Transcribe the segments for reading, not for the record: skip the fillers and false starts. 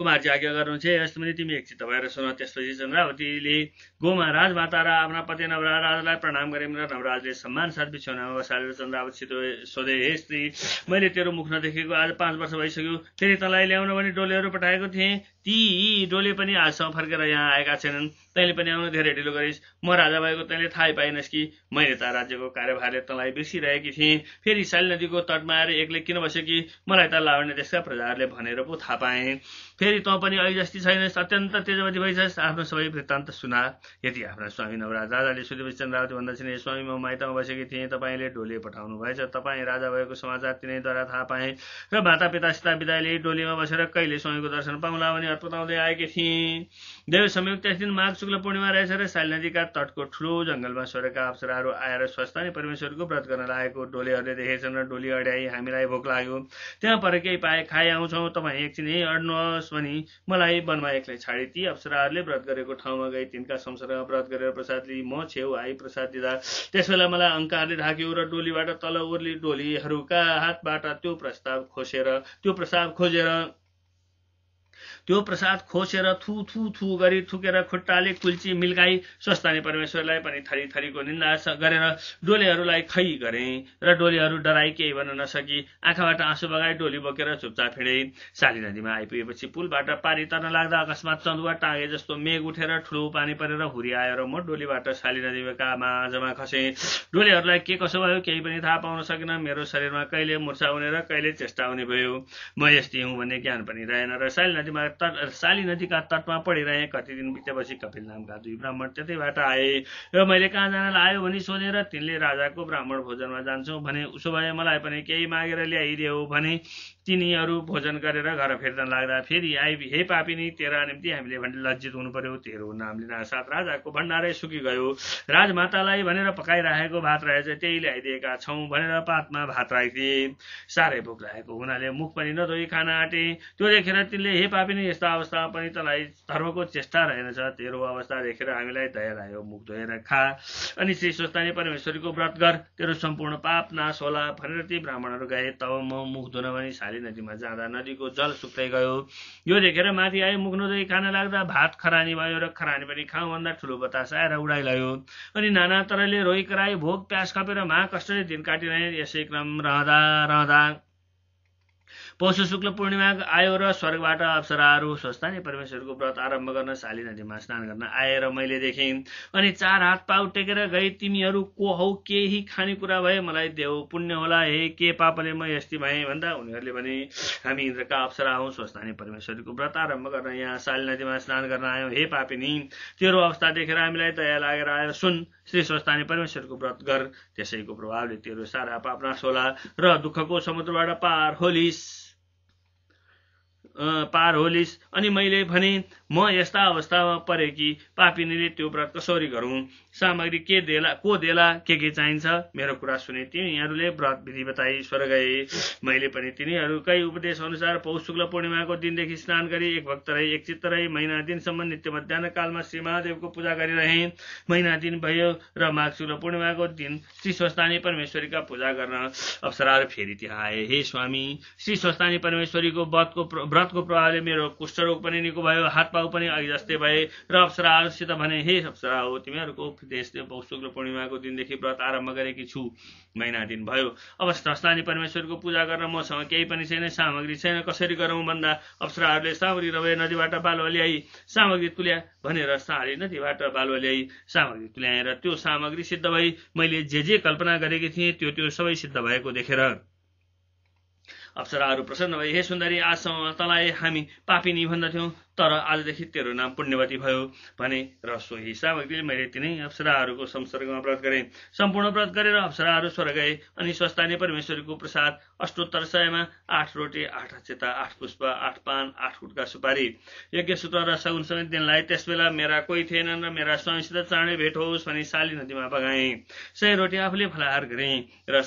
कुमारजी आज्ञा गर्नुहुन्छ यस्तै तिमी एकचित्त भएर सुन। त्यसपछि चन्द्रावतीले गोमा राजमाता र आफ्ना पति नवराजलाई प्रणाम गरेर नवराजले सम्मान साथ बिछौनामा बसालेर चन्द्रावतीसित सोधे, हे स्त्री, मैले तेरो मुख नदेखेको आज 5 वर्ष भइसक्यो। फेरि तँलाई ल्याउन भने डोलेहरू पठाएको थिएँ, ती डोले पनि आजसम्म फर्केर यहाँ आएका छैनन्। तैँले पनि आउन धेरै ढिलो गरिस्। म राजा भएको तैँले थाहै पाइनस् कि मैले त राज्यको कार्यभारले तँलाई बिर्सिरहेकी थिएँ। फेरि साली नदीको तटमा आएर एक्लै किन बस्यो कि मलाई त लावण्य देशका प्रजाहरूले भनेर पो थाहा पाएँ। फेरि तँ पनि अहिले जस्ती छैनस्, अत्यन्त तेजवती भइछस्। आफ्नो सबै वृत्तान्त सुना। यदि आफ्ना स्वामी नवराज राजाले सोधेपछि चन्द्रावती भन्दछन्, हे स्वामी, म माइतमा बसेकी थिएँ, तपाईँले डोले पठाउनु भएछ। तपाईँ राजा भएको समाचार तिनैद्वारा थाहा पाएँ र माता पितासित बिदायले डोलीमा बसेर कहिले स्वामीको दर्शन पाउँला भनी अत्पताउँदै आएकी थिएँ। देव संयोग त्यस दिन माघ शुक्ल पूर्णिमा रहेछ र साली नदीका तटको ठुलो जङ्गलमा स्वर्गका अप्सराहरू आएर स्वस्थानी परमेश्वरको व्रत गर्न लागेको डोलेहरूले देखेछन् र डोली अड्याई, हामीलाई भोक लाग्यो, त्यहाँ पर केही पाए खाइ आउँछौँ, तपाईँ एकछिन यहीँ अड्नुहोस् भनी मलाई वनमा एक्लै छाडी ती अप्सराहरूले व्रत गरेको ठाउँमा गई तिनका संसर्गमा व्रत गरेर प्रसाद लिई म छेउ आई प्रसाद दिँदा त्यसबेला मलाई अहङ्कारले ढाक्यो र डोलीबाट तल ओर्ली डोलीहरूका हातबाट त्यो प्रसाद खोसेर थु थु थु गरी थुकेर खुट्टाले कुल्ची मिल्काई स्वस्थानी परमेश्वरलाई पनि थरी थरीको निन्दा गरेर डोलेहरूलाई खै गरे र डोलीहरू डराई केही भन्न नसकी आँखाबाट आँसु बगाई डोली बोकेर चुपचाप हिँडे। साली नदीमा आइपुगेपछि पुलबाट पारी तर्न लाग्दा अकस्मात चन्दुवा टाँगे जस्तो मेघ उठेर ठुलो पानी परेर हुरी आयो र म डोलीबाट साली नदीका माझमा खसे। डोलीहरूलाई के कसो भयो केही पनि थाहा पाउन सकिन। मेरो शरीरमा कहिले मुर्छा हुने र कहिले चेष्टा हुने भयो। म यस्तै हुँ भन्ने ज्ञान पनि रहेन र साली नदीका तटमा पढिरहे। कति दिन बितेपछि कपिल नामका 2 ब्राह्मण त्यतैबाट आए र मैले कहाँ जान लायो भनी सोधेर तिनले राजाको ब्राह्मण भोजनमा जान्छौँ भने, उसो भए मलाई पनि केही मागेर ल्याइदेऊ भने तिनीहरू भोजन गरेर घर फिर्न लाग्दा फेरि आई, हे पापिनी, तेरा निम्ति हामीले भने लज्जित हुनु पर्यो। तेरो नामले नासाथ राजाको भण्डारै सुकी गयो। राजमातालाई भनेर पकाइराखेको भात रहेछ, त्यही ल्याइदिएका छौँ भनेर पातमा भात राखिदिए। साह्रै भोक लागेको हुनाले मुख पनि नधोई खान आँटे। त्यो देखेर तिनले, हे पापिनी, यस्ता अवस्थामा पनि तँलाई धर्मको चेष्टा रहेनछ। तेरो अवस्था देखेर हामीलाई दया लाग्यो, मुख धोएर खा अनि श्री स्वस्थानी परमेश्वरीको व्रत गर, तेरो सम्पूर्ण पाप नाश होला भनेर ती ब्राह्मणहरू गए। तब म मुख धुन भनी साली नदीमा जाँदा नदीको जल सुक्दै गयो। यो देखेर माथि आए, मुख नुधोई खान लाग्दा भात खरानी भयो र खरानी पनि खाउँ भन्दा ठुलो बतास आएर उडाइलयो। अनि नाना तरहले रोइ कराई भोक प्यास खपेर महाकष्टले दिन काटिरहे। यसै क्रम रहँदा पौष शुक्ल पूर्णिमा आयो र स्वर्गबाट अप्सराहरू स्वस्थानी परमेश्वरको व्रत आरम्भ गर्न साली नदीमा स्नान गर्न आए र मैले देखेँ। अनि 4 हात पाउ टेकेर गए, तिमीहरू को हौ, केही खानेकुरा भए मलाई देऊ, पुण्य होला, हे के पापले म यस्ती भएँ भन्दा उनीहरूले भने, हामी इन्द्रका अप्सरा हौँ, स्वस्थानी परमेश्वरको व्रत आरम्भ गर्न यहाँ साली नदीमा स्नान गर्न आयौँ। हे पापिनी, तेरो अवस्था देखेर हामीलाई दया लागेर आयो। सुन, श्री स्वस्थानी परमेश्वरको व्रत गर, त्यसैको प्रभावले तेरो सारा पाप नाश होला र दुःखको समुद्रबाट पार होलिस्। अनि मैले भने, म यस्ता अवस्थामा परे कि पापिनीले त्यो व्रत कसरी गरौँ, सामग्री को देला, के चाहिन्छ, मेरो कुरा सुने तिनीहरूले व्रत विधि बताई स्वर्ग गए। मैले पनि तिनीहरूकै उपदेश अनुसार पौष शुक्ल पूर्णिमाको दिनदेखि स्नान गरी एक भक्त रही, एक चित्त रही महिना दिनसम्म नित्य मध्याह्न कालमा श्री महादेवको पूजा गरिरहे। महिना दिन भयो र माघ शुक्ल पूर्णिमाको दिन श्री स्वस्थानी परमेश्वरीका पूजा गर्न अप्सराहरू फेरि त्यहाँ आए। हे स्वामी, श्री स्वस्थानी परमेश्वरीको व्रतको प्रभावले मेरो कुष्ठरोग पनि निको भयो, हात पाउ पनि अघि जस्तै भए र अप्सराहरूसित भने, हे अप्सरा हो, तिमीहरूको उपदेशले पौष शुक्ल पूर्णिमाको दिनदेखि व्रत आरम्भ गरेकी छु। महिना दिन भयो, अब स्वस्थानी परमेश्वरको पूजा गर्न मसँग केही पनि छैन, सामग्री छैन, कसरी गरौँ भन्दा अप्सराहरूले सामग्री नभए नदीबाट बालुवा ल्याई सामग्री तुल्या भनेर साली नदीबाट बालुवा ल्याई सामग्री तुल्याएर त्यो सामग्री सिद्ध भई मैले जे कल्पना गरेकी थिएँ त्यो सबै सिद्ध भएको देखेर अप्सराहरू प्रसन्न भए। हे सुन्दरी, आजसम्म तँलाई हामी पापिनी भन्दथ्यौँ, तर आजदेखि तेरो नाम पुण्यवती भयो भने र सोही सामग्रीले मैले तिनै अप्सराहरूको संसर्गमा व्रत गरेँ। सम्पूर्ण व्रत गरेर अप्सराहरू स्वर्ग गए। अनि स्वस्थानी परमेश्वरीको प्रसाद अष्टोत्तर 100मा 8 रोटी, 8 अक्षता, 8 पुष्प, 8 पान, 8 गुटका सुपारी, यज्ञ सूत्र र सगुन समेत दिनलाई। त्यसबेला मेरा कोही थिएनन् र मेरा स्वामीसित चाँडै भेट होस् भनी साली नदीमा बगाएँ। 100 रोटी आफूले फलाहार गरेँ र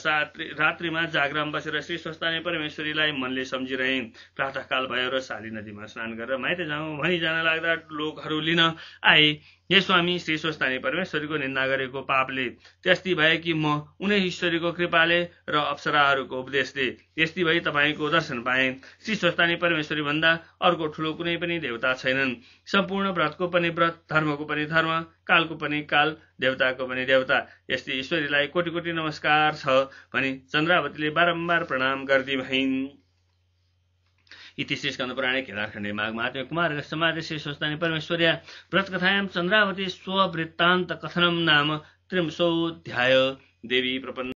रात्रिमा जागराम बसेर श्री स्वस्थानी परमेश्वरीलाई मनले सम्झिरहे। प्रातःकाल भयो र साली नदीमा स्नान गरेर माइत भनी जान लाग्दा लोकहरू लिन आए। हे स्वामी, श्री स्वस्थानी परमेश्वरीको निन्दा गरेको पापले त्यस्ती भए कि म उनै ईश्वरीको कृपाले र अप्सराहरूको उपदेशले यस्ती भई तपाईँको दर्शन पाएँ। श्री स्वस्तानी परमेश्वरी भन्दा अर्को ठुलो कुनै पनि देवता छैनन्। सम्पूर्ण व्रतको पनि व्रत, धर्मको पनि धर्म, कालको पनि काल, देवताको पनि देवता। यस्ती ईश्वरीलाई कोटि कोटि नमस्कार छ भनी चन्द्रावतीले बारम्बार प्रणाम गर्दी भइन्। इति श्री स्कन्द पुराणे केदारखण्डे माघ महात्म्य कुमार समाज श्री स्वस्तानी परमेश्वर्या व्रतकथायां चन्द्रावती स्ववृत्तान्त कथनम नाम 300 देवी प्रपन्न।